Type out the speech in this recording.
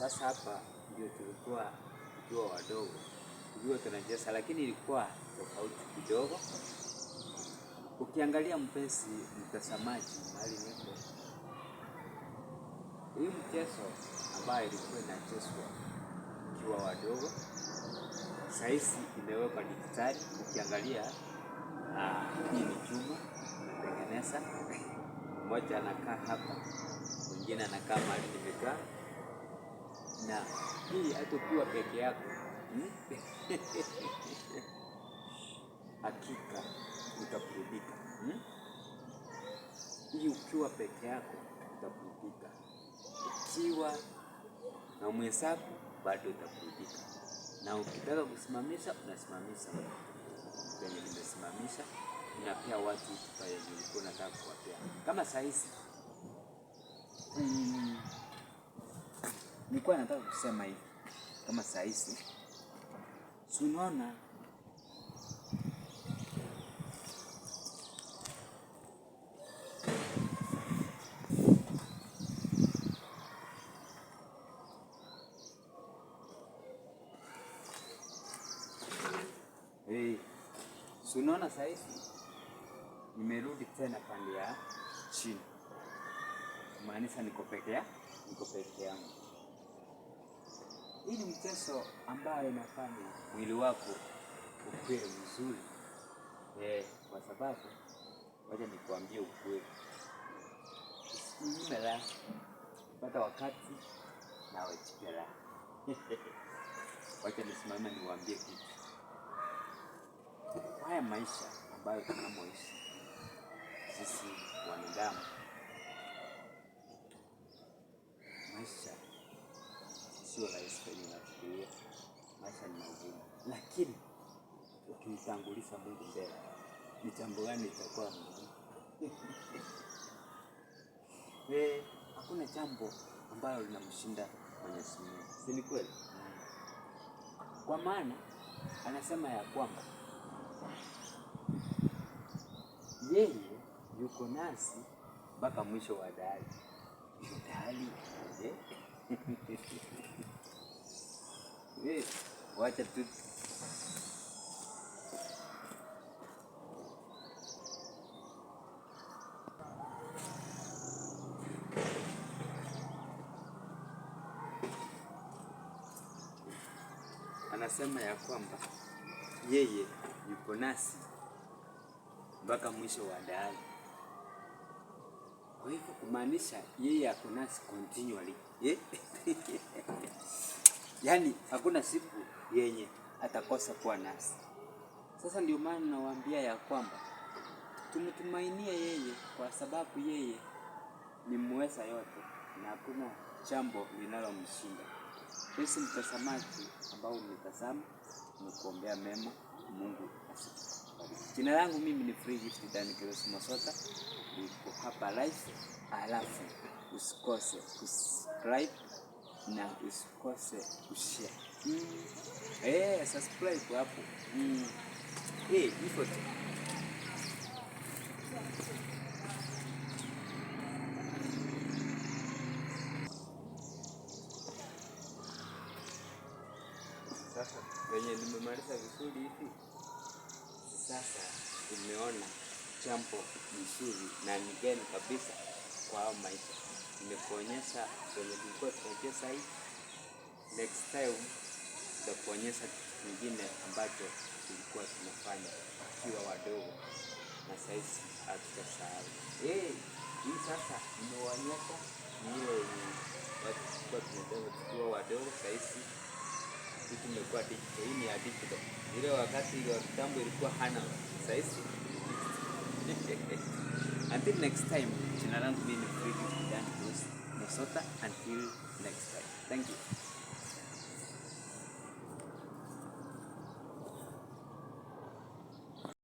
Sasa hapa ndio tulikuwa tukiwa wadogo, tulikuwa tunacheza, lakini ilikuwa tofauti kidogo. Ukiangalia mpenzi mtazamaji, mahali niko, hii mchezo ambayo ilikuwa inachezwa tukiwa wadogo, saizi imewekwa digitali. Ukiangalia hii ni chuma tumetengeneza, mmoja anakaa hapa, mwingine anakaa mahali nimekaa, na hii hata ukiwa peke yako hakika utaburudika. Hii ukiwa peke yako utaburudika, ukiwa na mwenzako bado utaburudika, na ukitaka kusimamisha unasimamisha kwenye nimesimamisha, unapea watu pale ulikuwa unataka kuwapea. Kama saizi nilikuwa nataka kusema hivi, kama saizi unaona unaona saizi nimerudi tena pande ya chini, kumaanisha niko peke yangu. Hii ni mchezo ambayo inafanya mwili wako ukue mzuri, kwa sababu wacha nikuambie ukweli, usinyime pata wakati na wachipela. Wacha nisimame niwaambie kitu. Haya maisha ambayo tunamoishi sisi wanadamu, maisha sio rahisi kwenye unafikiria. Maisha ni magumu, lakini ukimtanguliza Mungu mbele, ni jambo gani itakuwa ngumu? Hakuna jambo ambalo linamshinda Mwenyezi Mungu, si ni kweli? Kwa maana anasema ya kwamba yeye yuko nasi mpaka mwisho wa dahari. Wacha tu anasema ya kwamba yeye yuko nasi mpaka mwisho wa dahari. Kwa hivyo kumaanisha yeye ako nasi continually. Yaani hakuna siku yenye atakosa kuwa nasi. Sasa ndio maana nawaambia ya kwamba tumtumainie yeye, kwa sababu yeye ni muweza yote na hakuna jambo linalomshinda. Sisi mtazamaji ambao unitazama, nikuombea mema, Mungu asifiwe. Jina langu mimi ni Free Gift Dani Kirosi Mosota, niko hapa live. Alafu usikose subscribe na usikose kushare. Subscribe hapo. Hivyo tu. Sasa wenye nimemaliza vizuri hivi, sasa tumeona jambo nzuri na nigeni kabisa kwa hao maisha. Nimekuonyesha kwenye tulikuwa tunacheza hii. Next time tutakuonyesha kitu kingine ambacho tulikuwa tunafanya tukiwa wadogo na saizi hatutasahau. Hii sasa nimeonyesha ni ile yenye tulikuwa tunacheza tukiwa wadogo, saizi tumekuwa digital. Hii ni ya digital. Ile wakati wa kitambo ilikuwa analog, saizi until next time, jina langu mimi ni Free Gift Dani Kirosi Mosota. Until next time. Thank you.